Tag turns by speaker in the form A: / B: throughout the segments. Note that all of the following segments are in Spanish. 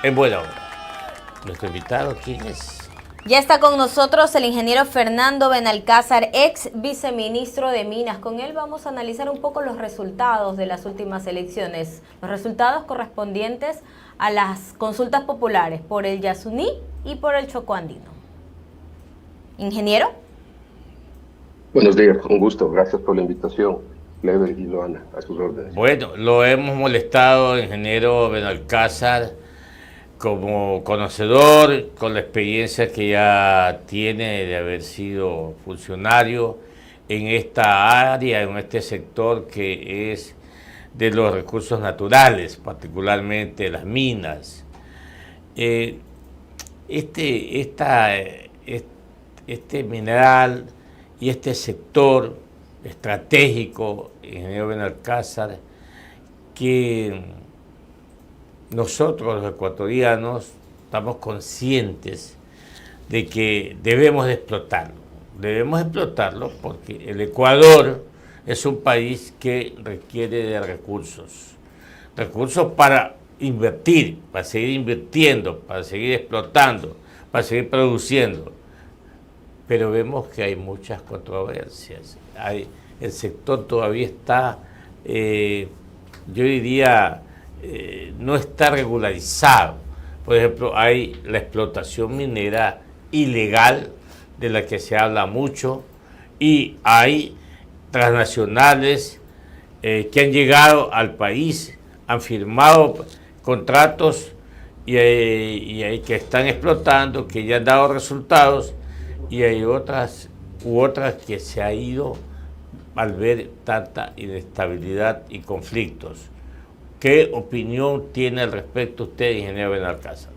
A: en buena hora. Nuestro invitado, ¿quién es?
B: Ya está con nosotros el ingeniero Fernando Benalcázar, ex viceministro de Minas. Con él vamos a analizar un poco los resultados de las últimas elecciones, los resultados correspondientes a las consultas populares por el Yasuní y por el Chocó Andino. Ingeniero.
C: Buenos días, un gusto, gracias por la invitación. Clever y Loana, a sus órdenes.
A: Bueno, lo hemos molestado, ingeniero Benalcázar, como conocedor, con la experiencia que ya tiene de haber sido funcionario en esta área, en este sector que es de los recursos naturales, particularmente las minas. Este mineral y este sector estratégico, ingeniero Benalcázar, que nosotros los ecuatorianos estamos conscientes de que debemos de explotarlo. Debemos explotarlo porque el Ecuador es un país que requiere de recursos. Recursos para invertir, para seguir invirtiendo, para seguir explotando, para seguir produciendo. Pero vemos que hay muchas controversias. El sector todavía está, yo diría, no está regularizado. Por ejemplo, hay la explotación minera ilegal, de la que se habla mucho, y hay transnacionales que han llegado al país, han firmado contratos y hay que están explotando, que ya han dado resultados, y hay otras que se ha ido al ver tanta inestabilidad y conflictos. ¿Qué opinión tiene al respecto usted, ingeniero Benalcázar?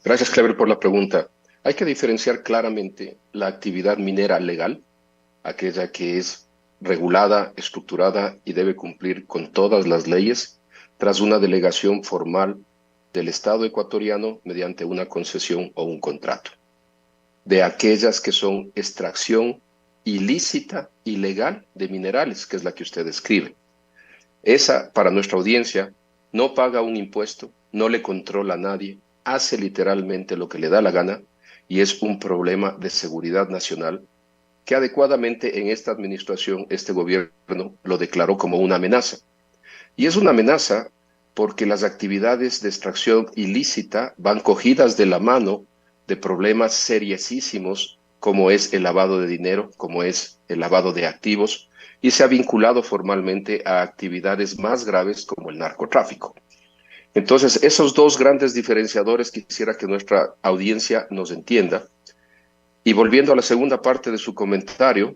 C: Gracias, Clever, por la pregunta. Hay que diferenciar claramente la actividad minera legal, aquella que es regulada, estructurada y debe cumplir con todas las leyes, tras una delegación formal del Estado ecuatoriano mediante una concesión o un contrato, de aquellas que son extracción ilícita, ilegal de minerales, que es la que usted describe. Esa, para nuestra audiencia, no paga un impuesto, no le controla a nadie, hace literalmente lo que le da la gana y es un problema de seguridad nacional que adecuadamente en esta administración, este gobierno lo declaró como una amenaza. Y es una amenaza porque las actividades de extracción ilícita van cogidas de la mano de problemas seriosísimos como es el lavado de dinero, como es el lavado de activos, y se ha vinculado formalmente a actividades más graves como el narcotráfico. Entonces, esos dos grandes diferenciadores quisiera que nuestra audiencia nos entienda. Y volviendo a la segunda parte de su comentario,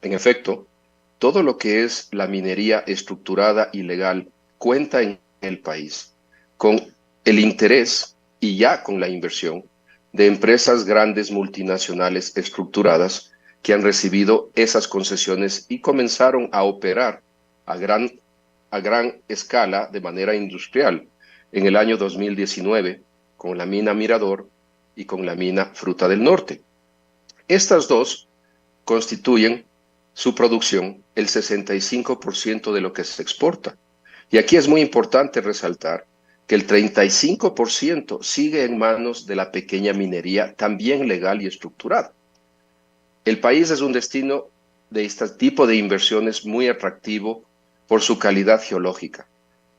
C: en efecto, todo lo que es la minería estructurada y legal cuenta en el país con el interés y ya con la inversión de empresas grandes multinacionales estructuradas que han recibido esas concesiones y comenzaron a operar a gran escala de manera industrial en el año 2019 con la mina Mirador y con la mina Fruta del Norte. Estas dos constituyen su producción el 65% de lo que se exporta. Y aquí es muy importante resaltar que el 35% sigue en manos de la pequeña minería, también legal y estructurada. El país es un destino de este tipo de inversiones muy atractivo por su calidad geológica,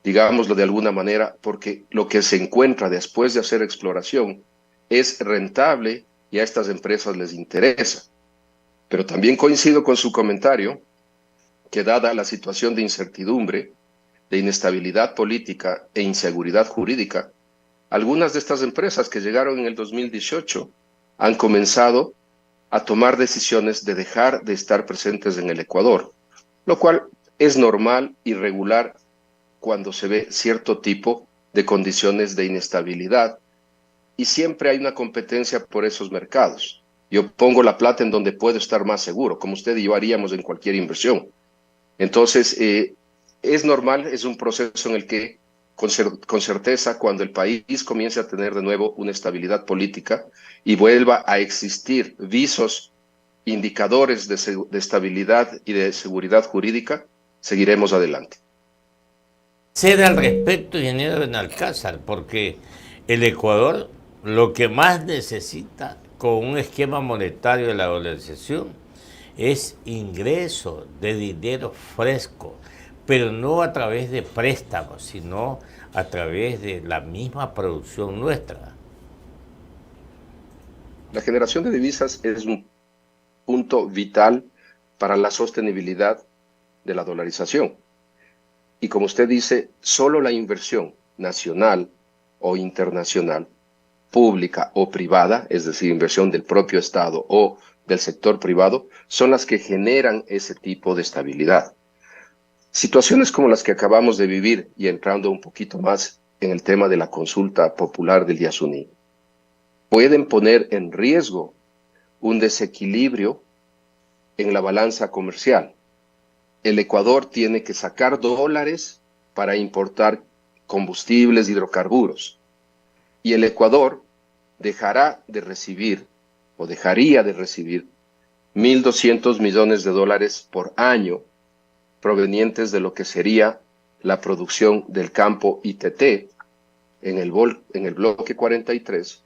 C: digámoslo de alguna manera, porque lo que se encuentra después de hacer exploración es rentable y a estas empresas les interesa. Pero también coincido con su comentario que dada la situación de incertidumbre, de inestabilidad política e inseguridad jurídica, algunas de estas empresas que llegaron en el 2018 han comenzado a tomar decisiones de dejar de estar presentes en el Ecuador, lo cual es normal y regular cuando se ve cierto tipo de condiciones de inestabilidad y siempre hay una competencia por esos mercados. Yo pongo la plata en donde puedo estar más seguro, como usted y yo haríamos en cualquier inversión. Entonces, es normal, es un proceso en el que con certeza cuando el país comience a tener de nuevo una estabilidad política y vuelva a existir visos, indicadores de estabilidad y de seguridad jurídica, seguiremos adelante.
A: Ceda al respecto, ingeniero Benalcázar, porque el Ecuador lo que más necesita con un esquema monetario de la dolarización es ingreso de dinero fresco, pero no a través de préstamos, sino a través de la misma producción nuestra.
C: La generación de divisas es un punto vital para la sostenibilidad de la dolarización. Y como usted dice, solo la inversión nacional o internacional, pública o privada, es decir, inversión del propio Estado o del sector privado, son las que generan ese tipo de estabilidad. Situaciones como las que acabamos de vivir, y entrando un poquito más en el tema de la consulta popular del Yasuní, pueden poner en riesgo un desequilibrio en la balanza comercial. El Ecuador tiene que sacar dólares para importar combustibles, hidrocarburos. Y el Ecuador dejará de recibir, o dejaría de recibir, 1.200 millones de dólares por año provenientes de lo que sería la producción del campo ITT en el bloque 43,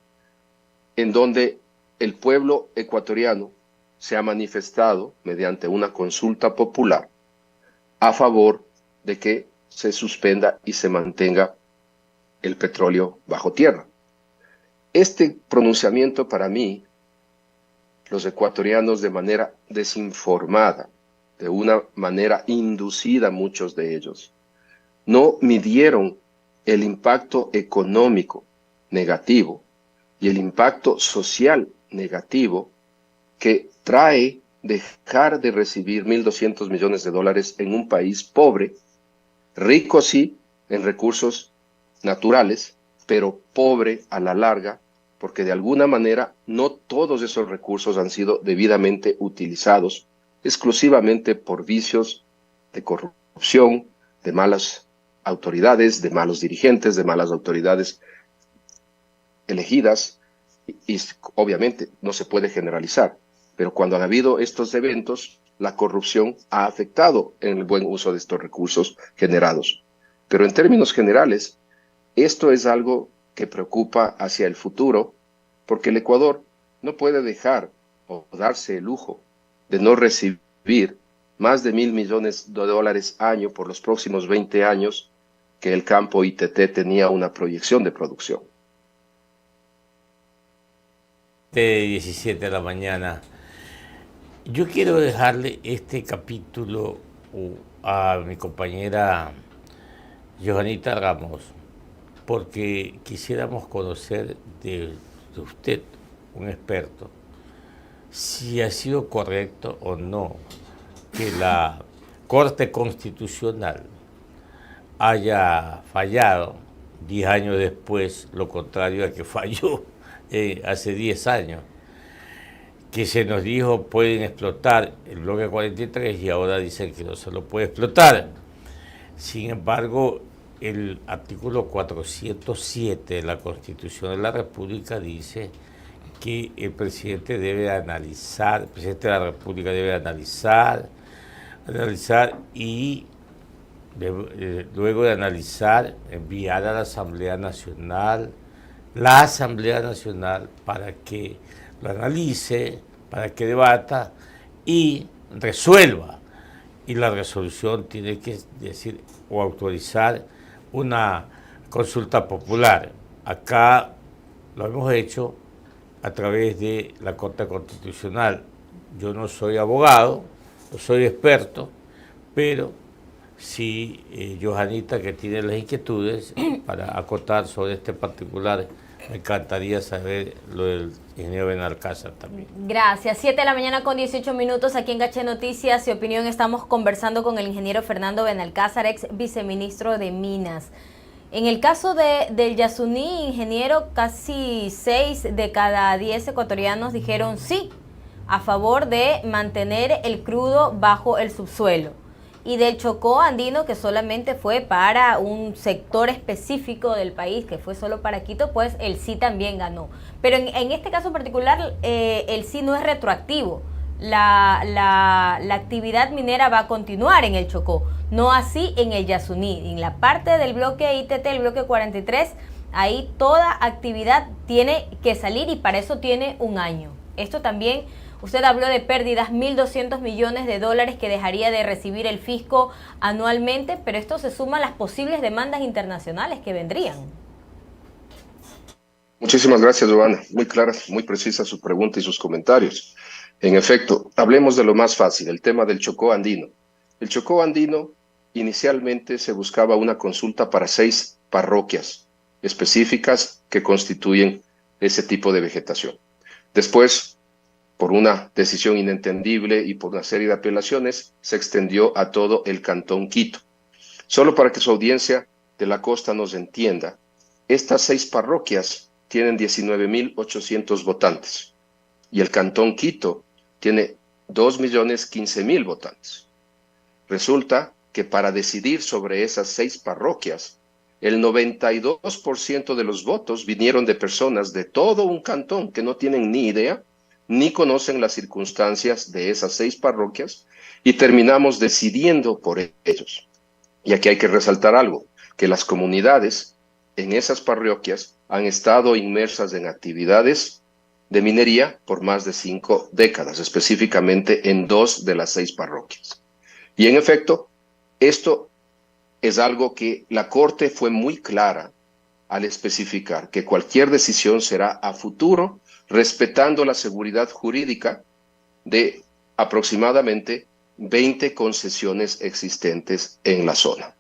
C: en donde el pueblo ecuatoriano se ha manifestado mediante una consulta popular a favor de que se suspenda y se mantenga el petróleo bajo tierra. Este pronunciamiento, para mí, los ecuatorianos de manera desinformada, de una manera inducida, muchos de ellos, no midieron el impacto económico negativo y el impacto social negativo que trae dejar de recibir 1.200 millones de dólares en un país pobre, rico sí en recursos naturales, pero pobre a la larga, porque de alguna manera no todos esos recursos han sido debidamente utilizados exclusivamente por vicios de corrupción, de malas autoridades, de malos dirigentes, de malas autoridades elegidas, y obviamente no se puede generalizar. Pero cuando han habido estos eventos, la corrupción ha afectado en el buen uso de estos recursos generados. Pero en términos generales, esto es algo que preocupa hacia el futuro, porque el Ecuador no puede dejar o darse el lujo de no recibir más de 1.000 millones de dólares año por los próximos 20 años que el campo ITT tenía una proyección de producción.
A: De 17 de la mañana. Yo quiero dejarle este capítulo a mi compañera Johanita Ramos, porque quisiéramos conocer de usted, un experto, si ha sido correcto o no que la Corte Constitucional haya fallado 10 años después, lo contrario a que falló hace 10 años, que se nos dijo pueden explotar el bloque 43 y ahora dicen que no se lo puede explotar. Sin embargo, el artículo 407 de la Constitución de la República dice que el presidente debe analizar, el presidente de la República debe analizar y luego de analizar, enviar a la Asamblea Nacional, para que lo analice, para que debata y resuelva. Y la resolución tiene que decir o autorizar una consulta popular. Acá lo hemos hecho a través de la Corte Constitucional. Yo no soy abogado, no soy experto, pero sí, Johanita, que tiene las inquietudes para acotar sobre este particular, me encantaría saber lo del ingeniero Benalcázar también.
B: Gracias. 7 de la mañana con 18 minutos aquí en Gaché Noticias y Opinión. Estamos conversando con el ingeniero Fernando Benalcázar, ex viceministro de Minas. En el caso del Yasuní, ingeniero, casi 6 de cada 10 ecuatorianos dijeron sí a favor de mantener el crudo bajo el subsuelo. Y del Chocó andino, que solamente fue para un sector específico del país, que fue solo para Quito, pues el sí también ganó. Pero en este caso en particular, el sí no es retroactivo. la actividad minera va a continuar en el Chocó, no así en el Yasuní. En la parte del bloque ITT, el bloque 43, ahí toda actividad tiene que salir y para eso tiene un año. Esto también, usted habló de pérdidas, 1.200 millones de dólares que dejaría de recibir el fisco anualmente, pero esto se suma a las posibles demandas internacionales que vendrían.
C: Muchísimas gracias, Giovanna. Muy claras, muy precisas su pregunta y sus comentarios. En efecto, hablemos de lo más fácil, el tema del Chocó andino. El Chocó andino, inicialmente se buscaba una consulta para 6 parroquias específicas que constituyen ese tipo de vegetación. Después, por una decisión inentendible y por una serie de apelaciones, se extendió a todo el Cantón Quito. Solo para que su audiencia de la costa nos entienda, estas 6 parroquias tienen 19.800 votantes y el Cantón Quito tiene 2.015.000 votantes. Resulta que para decidir sobre esas 6 parroquias, el 92% de los votos vinieron de personas de todo un cantón que no tienen ni idea, ni conocen las circunstancias de esas 6 parroquias, y terminamos decidiendo por ellos. Y aquí hay que resaltar algo, que las comunidades en esas parroquias han estado inmersas en actividades de minería por más de 5 décadas, específicamente en 2 de las 6 parroquias. Y en efecto, esto es algo que la Corte fue muy clara al especificar que cualquier decisión será a futuro, respetando la seguridad jurídica de aproximadamente 20 concesiones existentes en la zona.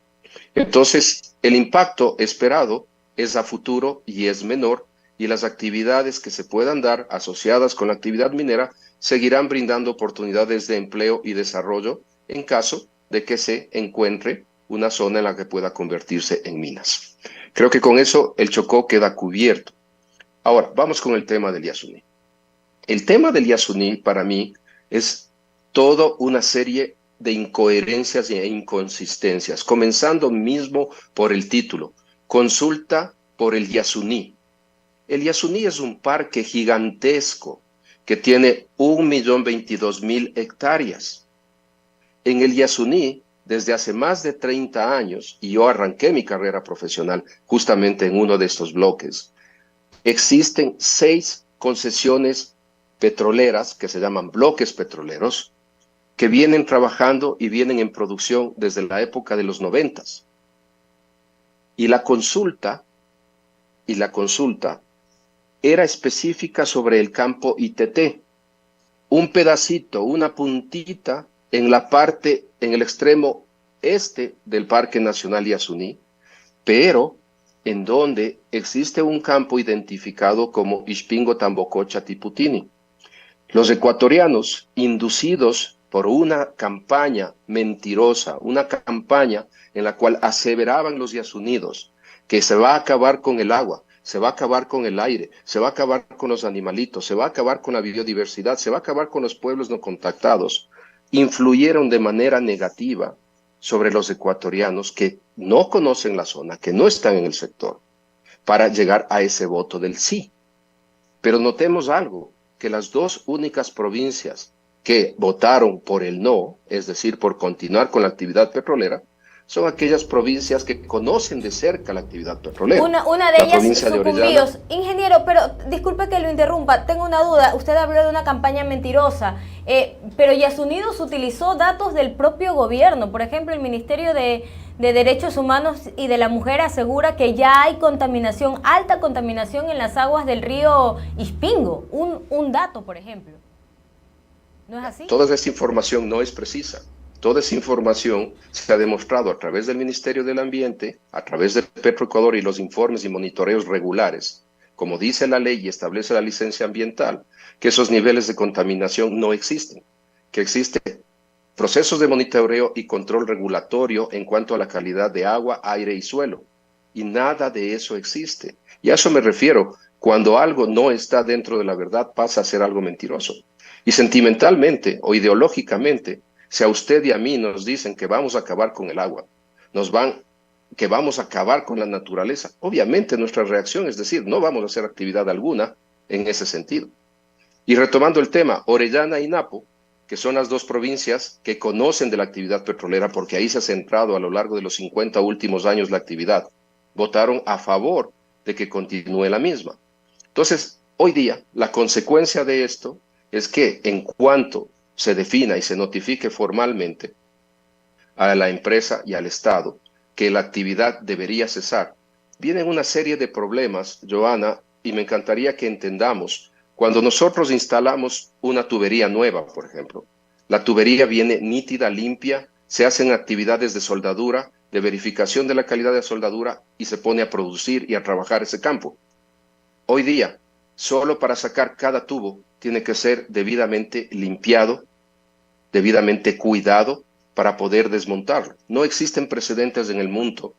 C: Entonces, el impacto esperado es a futuro y es menor, y las actividades que se puedan dar asociadas con la actividad minera seguirán brindando oportunidades de empleo y desarrollo en caso de que se encuentre una zona en la que pueda convertirse en minas. Creo que con eso el Chocó queda cubierto. Ahora, vamos con el tema del Yasuní. El tema del Yasuní para mí es toda una serie de incoherencias e inconsistencias, comenzando mismo por el título, Consulta por el Yasuní. El Yasuní es un parque gigantesco que tiene 1.022.000 hectáreas. En el Yasuní, desde hace más de 30 años, y yo arranqué mi carrera profesional justamente en uno de estos bloques, existen 6 concesiones petroleras que se llaman bloques petroleros, que vienen trabajando y vienen en producción desde la época de los 90. Y la consulta era específica sobre el campo ITT, un pedacito, una puntita en la parte, en el extremo este del Parque Nacional Yasuní, pero en donde existe un campo identificado como Ixpingo Tambococha Tiputini. Los ecuatorianos, inducidos por una campaña mentirosa, una campaña en la cual aseveraban los yasunidos que se va a acabar con el agua, se va a acabar con el aire, se va a acabar con los animalitos, se va a acabar con la biodiversidad, se va a acabar con los pueblos no contactados, influyeron de manera negativa sobre los ecuatorianos que no conocen la zona, que no están en el sector, para llegar a ese voto del sí. Pero notemos algo, que las 2 únicas provincias que votaron por el no, es decir, por continuar con la actividad petrolera, son aquellas provincias que conocen de cerca la actividad petrolera.
B: Una de ellas Sucumbíos. Ingeniero, pero disculpe que lo interrumpa, tengo una duda. Usted habló de una campaña mentirosa, pero Yasunidos utilizó datos del propio gobierno. Por ejemplo, el Ministerio de Derechos Humanos y de la Mujer asegura que ya hay contaminación, alta contaminación en las aguas del río Ixpingo. Un dato, por ejemplo. ¿No es así?
C: Toda esa información no es precisa. Toda esa información se ha demostrado a través del Ministerio del Ambiente, a través de Petroecuador y los informes y monitoreos regulares, como dice la ley y establece la licencia ambiental, que esos niveles de contaminación no existen, que existen procesos de monitoreo y control regulatorio en cuanto a la calidad de agua, aire y suelo, y nada de eso existe. Y a eso me refiero, cuando algo no está dentro de la verdad pasa a ser algo mentiroso. Y sentimentalmente o ideológicamente, si a usted y a mí nos dicen que vamos a acabar con el agua, que vamos a acabar con la naturaleza, obviamente nuestra reacción es decir, no vamos a hacer actividad alguna en ese sentido. Y retomando el tema, Orellana y Napo que son las dos provincias que conocen de la actividad petrolera, porque ahí se ha centrado a lo largo de los 50 últimos años la actividad, votaron a favor de que continúe la misma. Entonces, hoy día, la consecuencia de esto es que en cuanto se defina y se notifique formalmente a la empresa y al Estado que la actividad debería cesar, vienen una serie de problemas, Joana, y me encantaría que entendamos. Cuando nosotros instalamos una tubería nueva, por ejemplo, la tubería viene nítida, limpia, se hacen actividades de soldadura, de verificación de la calidad de soldadura y se pone a producir y a trabajar ese campo. Hoy día, solo para sacar cada tubo tiene que ser debidamente limpiado, debidamente cuidado para poder desmontarlo. No existen precedentes en el mundo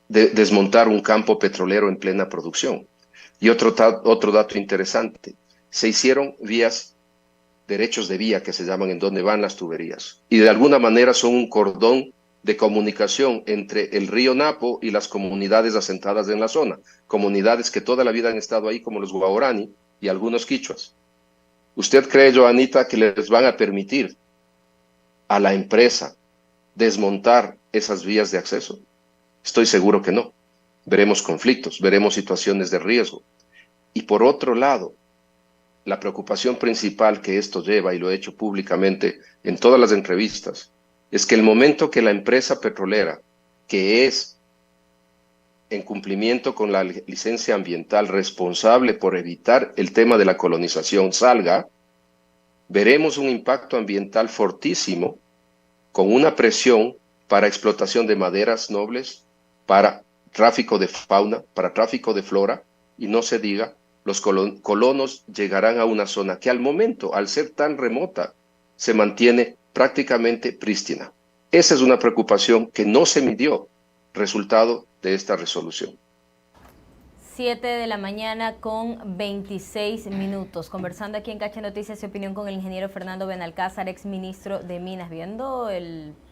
C: de desmontar un campo petrolero en plena producción. Y otro dato interesante, se hicieron vías, derechos de vía que se llaman, en donde van las tuberías. Y de alguna manera son un cordón de comunicación entre el río Napo y las comunidades asentadas en la zona. Comunidades que toda la vida han estado ahí, como los guaorani y algunos quichuas. ¿Usted cree, Joanita, que les van a permitir a la empresa desmontar esas vías de acceso? Estoy seguro que no. Veremos conflictos, veremos situaciones de riesgo. Y por otro lado, la preocupación principal que esto lleva, y lo he hecho públicamente en todas las entrevistas, es que el momento que la empresa petrolera, que es en cumplimiento con la licencia ambiental responsable por evitar el tema de la colonización, salga, veremos un impacto ambiental fortísimo, con una presión para explotación de maderas nobles, para tráfico de fauna, para tráfico de flora, y no se diga, los colonos llegarán a una zona que al momento, al ser tan remota, se mantiene prácticamente prístina. Esa es una preocupación que no se midió, resultado de esta resolución.
B: 7 de la mañana con 26 minutos. Conversando aquí en Cacha Noticias y Opinión con el ingeniero Fernando Benalcázar, ex ministro de Minas, viendo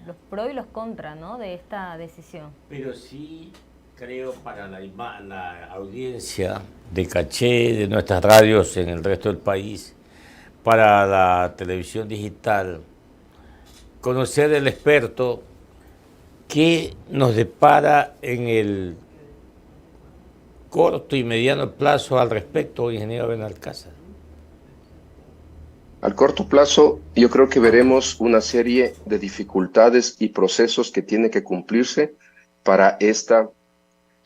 B: los pros y los contras, ¿no?, de esta decisión.
A: Pero sí creo para la audiencia de Caché, de nuestras radios en el resto del país, para la televisión digital, conocer el experto que nos depara en el corto y mediano plazo al respecto, ingeniero Benalcázar.
C: Al corto plazo, yo creo que veremos una serie de dificultades y procesos que tienen que cumplirse para esta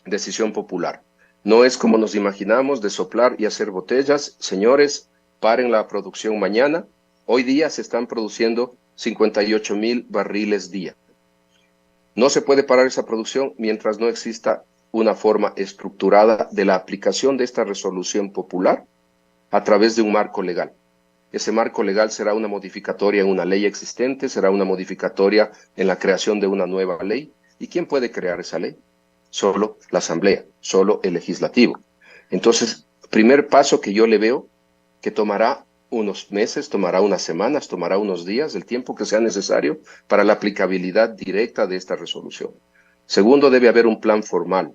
C: decisión popular. No es como nos imaginamos de soplar y hacer botellas. Señores, paren la producción mañana. Hoy día se están produciendo 58,000 barriles día. No se puede parar esa producción mientras no exista una forma estructurada de la aplicación de esta resolución popular a través de un marco legal. Ese marco legal será una modificatoria en una ley existente, será una modificatoria en la creación de una nueva ley. ¿Y quién puede crear esa ley? Solo la Asamblea, solo el Legislativo. Entonces, primer paso que yo le veo, que tomará unos meses, tomará unas semanas, tomará unos días, el tiempo que sea necesario para la aplicabilidad directa de esta resolución. Segundo, debe haber un plan formal.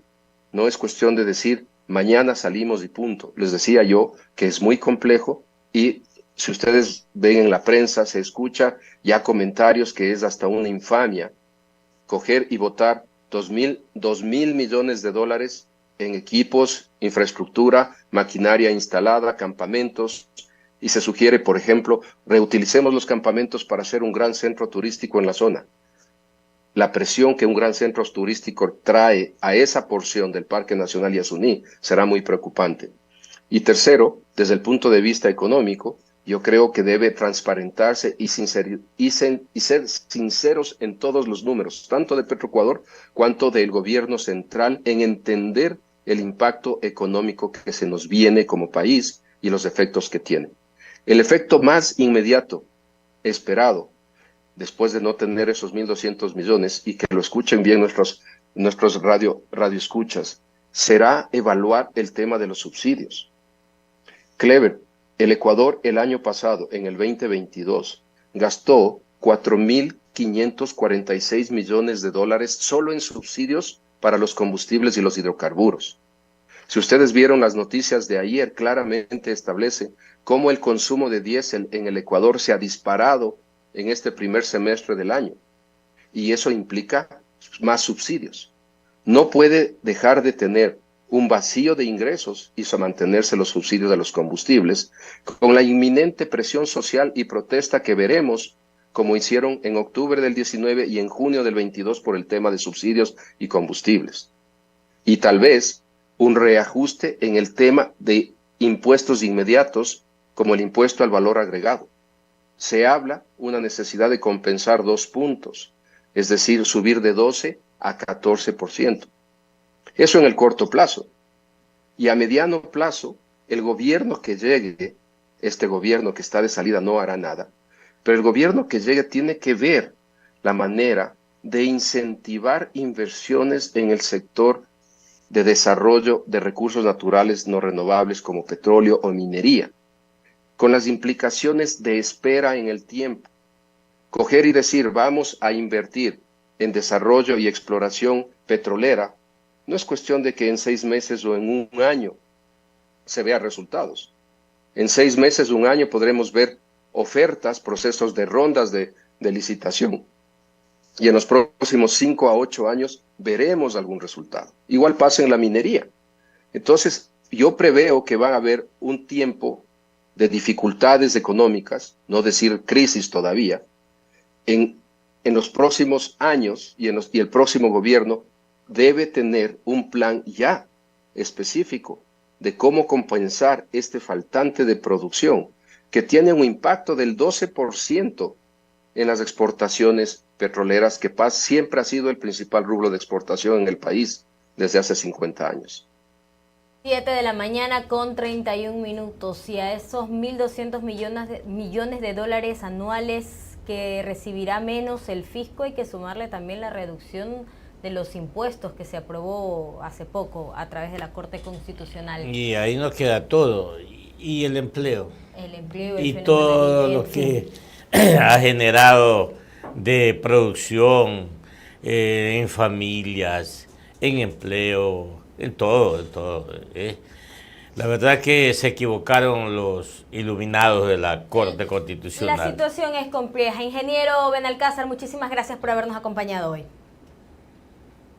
C: No es cuestión de decir, mañana salimos y punto. Les decía yo que es muy complejo y si ustedes ven en la prensa, se escucha ya comentarios que es hasta una infamia coger y votar 2.000 millones de dólares en equipos, infraestructura, maquinaria instalada, campamentos, y se sugiere, por ejemplo, reutilicemos los campamentos para hacer un gran centro turístico en la zona. La presión que un gran centro turístico trae a esa porción del Parque Nacional Yasuní será muy preocupante. Y tercero, desde el punto de vista económico, yo creo que debe transparentarse y ser sinceros en todos los números, tanto de Petroecuador cuanto del gobierno central, en entender el impacto económico que se nos viene como país y los efectos que tiene. El efecto más inmediato, esperado, después de no tener esos 1.200 millones, y que lo escuchen bien nuestros radioescuchas, será evaluar el tema de los subsidios. Clever, el Ecuador el año pasado, en el 2022, gastó 4.546 millones de dólares solo en subsidios para los combustibles y los hidrocarburos. Si ustedes vieron las noticias de ayer, claramente establece cómo el consumo de diésel en el Ecuador se ha disparado en este primer semestre del año. Y eso implica más subsidios. No puede dejar de tener un vacío de ingresos y mantenerse los subsidios de los combustibles, con la inminente presión social y protesta que veremos, como hicieron en octubre del 19 y en junio del 22 por el tema de subsidios y combustibles. Y tal vez un reajuste en el tema de impuestos inmediatos, como el impuesto al valor agregado. Se habla una necesidad de compensar 2 puntos, es decir, subir de 12 a 14%. Eso en el corto plazo. Y a mediano plazo, el gobierno que llegue, este gobierno que está de salida no hará nada, pero el gobierno que llegue tiene que ver la manera de incentivar inversiones en el sector de desarrollo de recursos naturales no renovables como petróleo o minería, con las implicaciones de espera en el tiempo. Coger y decir, vamos a invertir en desarrollo y exploración petrolera, no es cuestión de que en 6 meses o en un año se vean resultados. En 6 meses o un año podremos ver ofertas, procesos de rondas de licitación. Y en los próximos 5 a 8 años veremos algún resultado. Igual pasa en la minería. Entonces, yo preveo que va a haber un tiempo de dificultades económicas, no decir crisis todavía, en los próximos años y el próximo gobierno debe tener un plan ya específico de cómo compensar este faltante de producción que tiene un impacto del 12% en las exportaciones petroleras, que siempre ha sido el principal rubro de exportación en el país desde hace 50 años.
B: 7 de la mañana con 31 minutos y a esos 1.200 millones de dólares anuales que recibirá menos el fisco hay que sumarle también la reducción de los impuestos que se aprobó hace poco a través de la Corte Constitucional.
A: Y ahí nos queda todo, y el empleo.
B: El empleo
A: y todo lo que ha generado de producción en familias, en empleo, en todo. La verdad que se equivocaron los iluminados de la Corte Constitucional.
B: La situación es compleja. Ingeniero Benalcázar, muchísimas gracias por habernos acompañado hoy.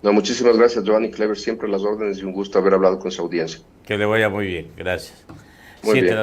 C: No, muchísimas gracias, Giovanni Clever, siempre las órdenes y un gusto haber hablado con su audiencia.
A: Que le vaya muy bien, gracias.
C: Muy bien.